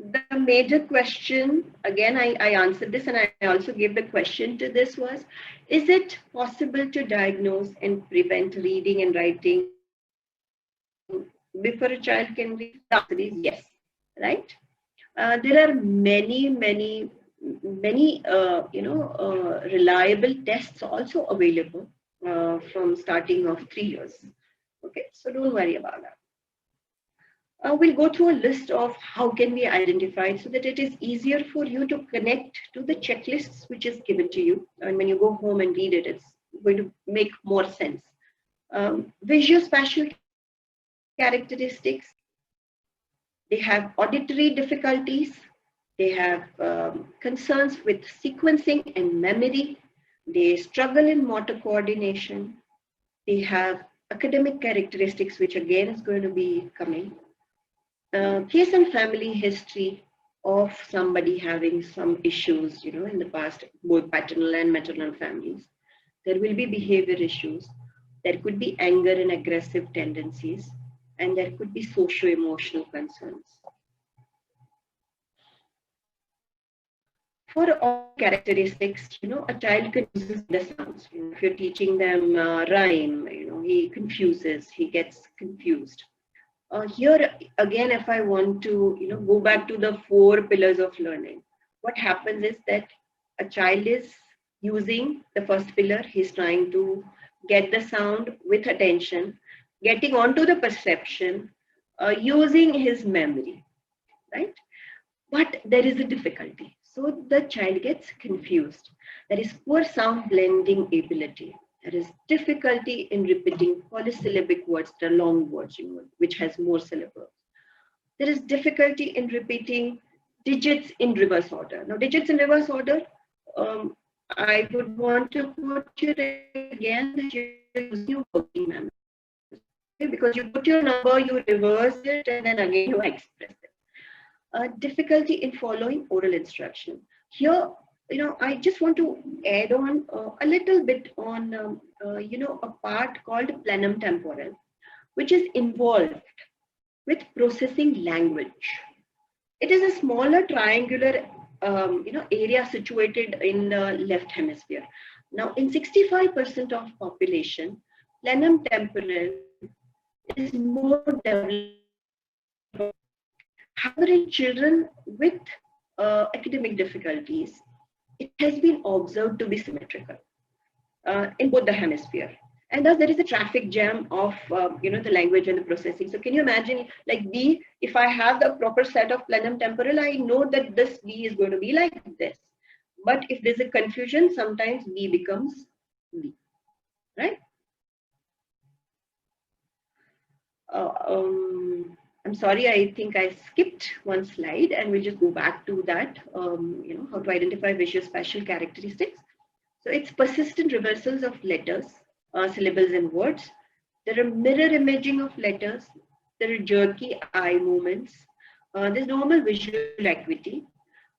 The major question, again, I answered this and I also gave the question to this was, is it possible to diagnose and prevent reading and writing before a child can read? The answer is yes, right? There are many reliable tests also available from starting of 3 years. Okay, so don't worry about that. We'll go through a list of how can we identify it so that it is easier for you to connect to the checklists which is given to you. And when you go home and read it, it's going to make more sense. Visual spatial characteristics, they have auditory difficulties, they have concerns with sequencing and memory, they struggle in motor coordination, they have academic characteristics, which again is going to be coming. Case and family history of somebody having some issues, in the past, both paternal and maternal families. There will be behavior issues. There could be anger and aggressive tendencies, and there could be socio-emotional concerns. For all these characteristics, a child confuses the sounds. If you're teaching them rhyme, he confuses, he gets confused. Here again, if I want to go back to the 4 pillars of learning, what happens is that a child is using the first pillar. He's trying to get the sound with attention, getting onto the perception, using his memory, right? But there is a difficulty, so the child gets confused. There is poor sound blending ability. There is difficulty in repeating polysyllabic words, the long words, which has more syllables. There is difficulty in repeating digits in reverse order. Now, digits in reverse order, I would want to quote you again that you're using your working memory. Okay? Because you put your number, you reverse it, and then again you express it. Difficulty in following oral instruction. Here, I just want to add on a little bit on, a part called plenum temporal, which is involved with processing language. It is a smaller triangular, area situated in the left hemisphere. Now, in 65% of population, plenum temporal is more developed. However, in children with academic difficulties, it has been observed to be symmetrical in both the hemisphere. And thus, there is a traffic jam of the language and the processing. So, can you imagine, like B? If I have the proper set of plenum temporal, I know that this B is going to be like this. But if there's a confusion, sometimes B becomes B, right? I'm sorry, I think I skipped one slide and we'll just go back to that, how to identify visuospatial characteristics. So it's persistent reversals of letters, syllables and words. There are mirror imaging of letters. There are jerky eye movements. There's normal visual acuity.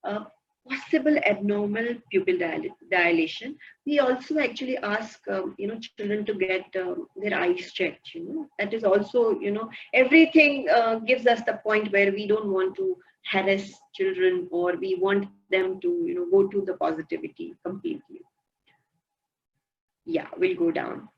Uh, Possible abnormal pupil dilation. We also actually ask, children to get their eyes checked. That is also, everything gives us the point where we don't want to harass children, or we want them to, go to the positivity completely. Yeah, we'll go down.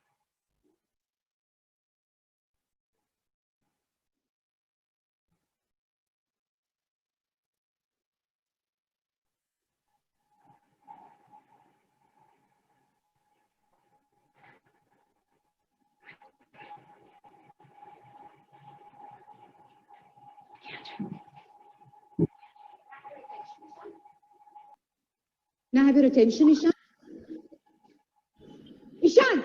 Now have your attention, Ishan. Ishan!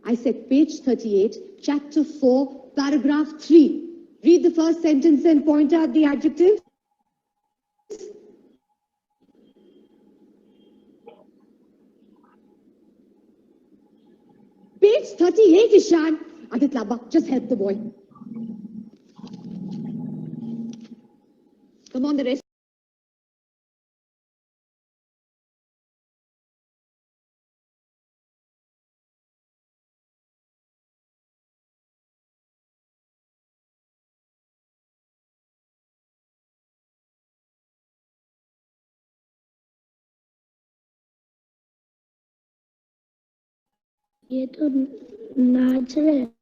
I said page 38, chapter 4, paragraph 3. Read the first sentence and point out the adjectives. Page 38, Ishan. Adit Laba, just help the boy. Come on, the rest. ये तो नाच रहे हैं।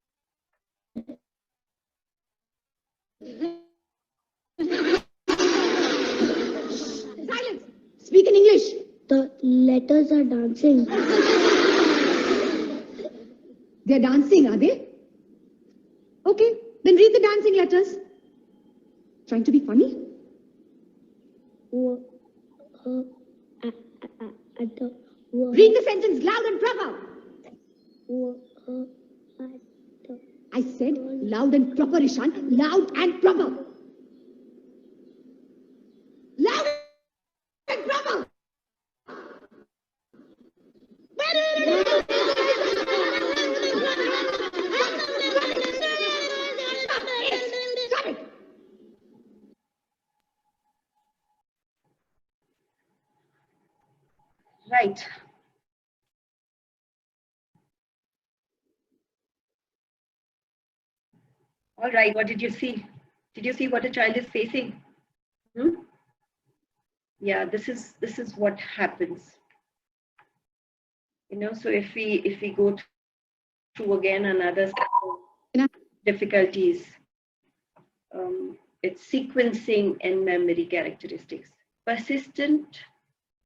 Silence. Speak in English. The letters are dancing. They're dancing, are they? Okay, then read the dancing letters. Trying to be funny? Read the sentence loud and proper. I said loud and proper, Ishan. Loud and proper. Loud and proper. Stop it. Right. All right, what did you see? Did you see what a child is facing? Yeah, this is what happens. So if we go through again another set of difficulties, it's sequencing and memory characteristics. Persistent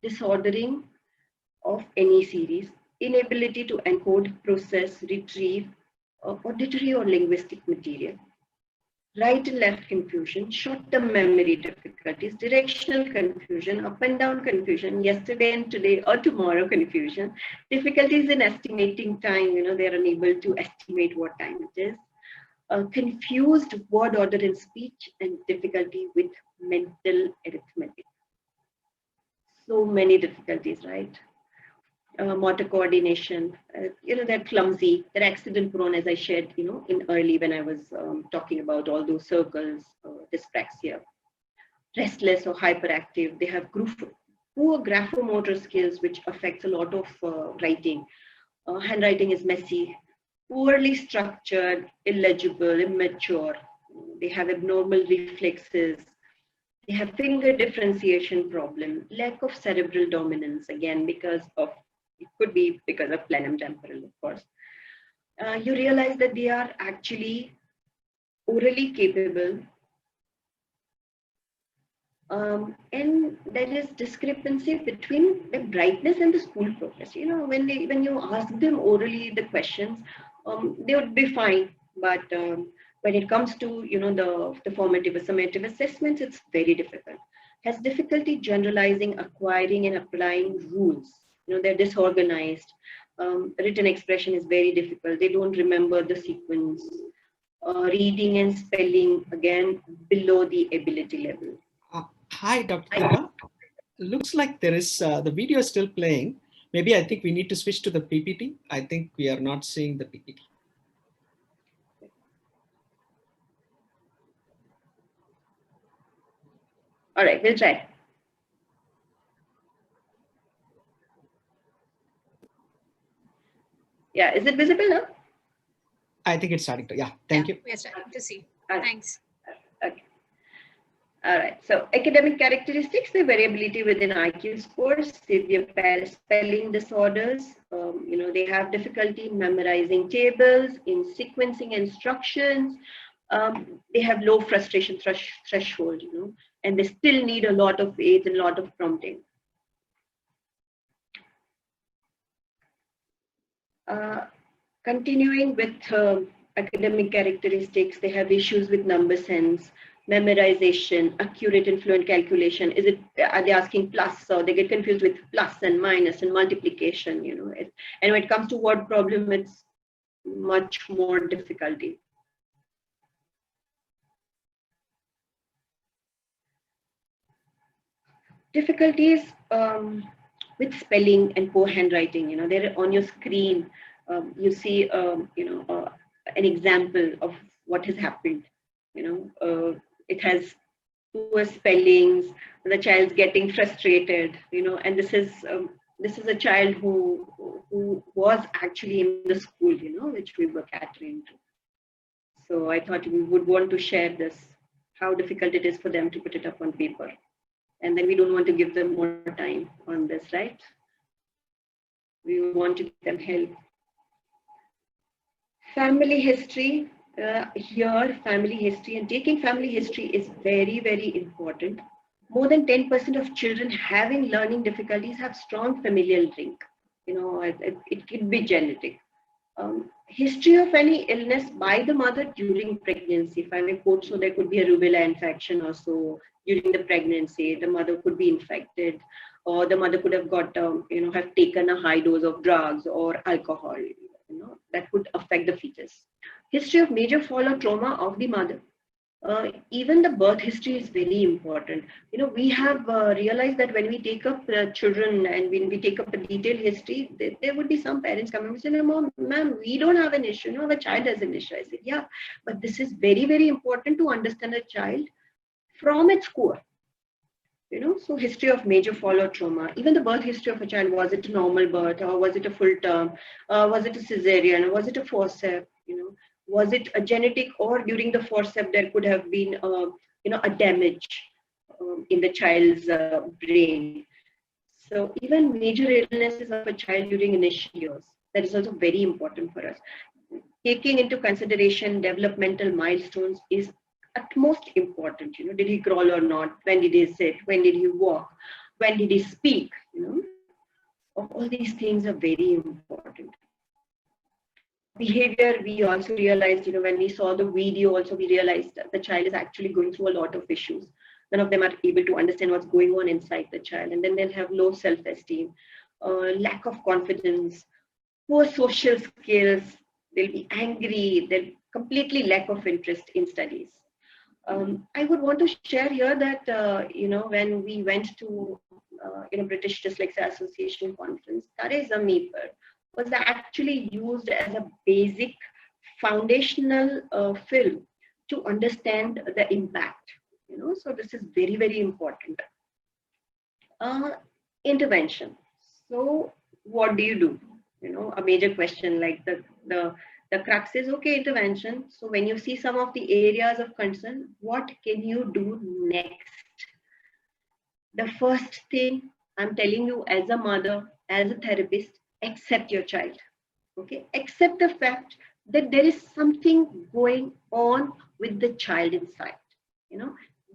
disordering of any series, inability to encode, process, retrieve auditory or linguistic material, right and left confusion, short-term memory difficulties, directional confusion, up and down confusion, yesterday and today or tomorrow confusion, difficulties in estimating time, they're unable to estimate what time it is, confused word order in speech, and difficulty with mental arithmetic. So many difficulties, right? Motor coordination, they're clumsy, they're accident prone, as I shared, in early when I was talking about all those circles, dyspraxia, restless or hyperactive. They have poor graphomotor skills, which affects a lot of writing. Handwriting is messy, poorly structured, illegible, immature. They have abnormal reflexes. They have finger differentiation problem, lack of cerebral dominance, again, it could be because of plenum temporal, of course. You realize that they are actually orally capable, and there is discrepancy between the brightness and the school progress. When you ask them orally the questions, they would be fine, but when it comes to the formative or summative assessments, it's very difficult. Has difficulty generalizing, acquiring, and applying rules. They're disorganized. Written expression is very difficult. They don't remember the sequence. Reading and spelling, again, below the ability level. Hi, Dr. Deva. Looks like there is the video is still playing. Maybe I think we need to switch to the PPT. I think we are not seeing the PPT. All right, we'll try. Yeah, is it visible now? I think it's starting to, yeah, thank you. We're starting to see. Right. Thanks. Okay. All right, so academic characteristics, the variability within IQ scores, severe spelling disorders, they have difficulty memorizing tables, in sequencing instructions, they have low frustration threshold, and they still need a lot of aids and a lot of prompting. Continuing with academic characteristics, they have issues with number sense, memorization, accurate and fluent calculation. Are they asking plus, or they get confused with plus and minus and multiplication, and when it comes to word problem, it's much more difficulty. Difficulties with spelling and poor handwriting. They're on your screen. You see, an example of what has happened. It has poor spellings. The child's getting frustrated. And this is a child who was actually in the school, which we were catering to. So I thought we would want to share this, how difficult it is for them to put it up on paper. And then we don't want to give them more time on this, right? We want to give them help. Family history, family history and taking family history is very, very important. More than 10% of children having learning difficulties have strong familial link. It could be genetic. History of any illness by the mother during pregnancy. If I may quote, so there could be a rubella infection or so during the pregnancy. The mother could be infected, or the mother could have got, have taken a high dose of drugs or alcohol. That could affect the fetus. History of major fall or trauma of the mother. Even the birth history is very important. We have realized that when we take up children and when we take up a detailed history, there would be some parents coming and saying, ma'am, we don't have an issue. No, the child has an issue. I said, yeah, but this is very, very important to understand a child from its core. So history of major fall or trauma, even the birth history of a child, was it a normal birth or was it a full term? Was it a cesarean or was it a forceps? Was it a genetic, or during the forceps there could have been a damage in the child's brain. So even major illnesses of a child during initial years, that is also very important for us. Taking into consideration developmental milestones is utmost important. Did he crawl or not? When did he sit? When did he walk? When did he speak? All these things are very important. Behavior, we also realized, when we saw the video, also we realized that the child is actually going through a lot of issues. None of them are able to understand what's going on inside the child, and then they'll have low self-esteem, lack of confidence, poor social skills. They'll be angry. They'll completely lack of interest in studies. I would want to share here that when we went to British Dyslexia Association conference, Tare-e-Zameen Par was actually used as a basic foundational film to understand the impact. So this is very, very important. Intervention. So what do you do? A major question, like the crux is, okay, intervention. So when you see some of the areas of concern, what can you do next? The first thing I'm telling you, as a mother, as a therapist, accept your child. Okay, accept the fact that there is something going on with the child inside.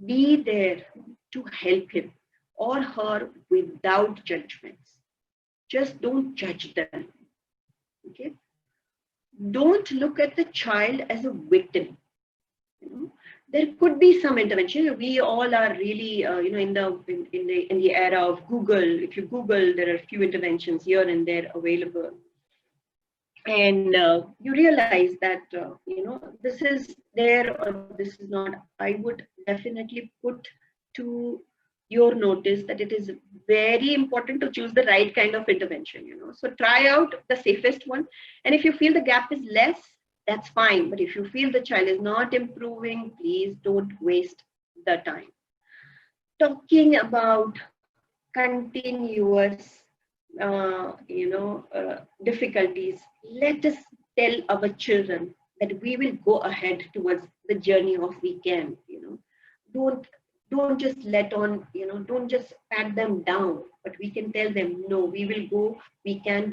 Be there to help him or her without judgments. Just don't judge them. Okay, don't look at the child as a victim. There could be some intervention. We all are really, in the era of Google. If you Google, there are a few interventions here and there available, and you realize that this is there or this is not. I would definitely put to your notice that it is very important to choose the right kind of intervention. So try out the safest one, and if you feel the gap is less, that's fine. But if you feel the child is not improving, please don't waste the time. Talking about continuous, difficulties, let us tell our children that we will go ahead towards the journey of we can. Don't just don't just pat them down, but we can tell them, no, we will go, we can do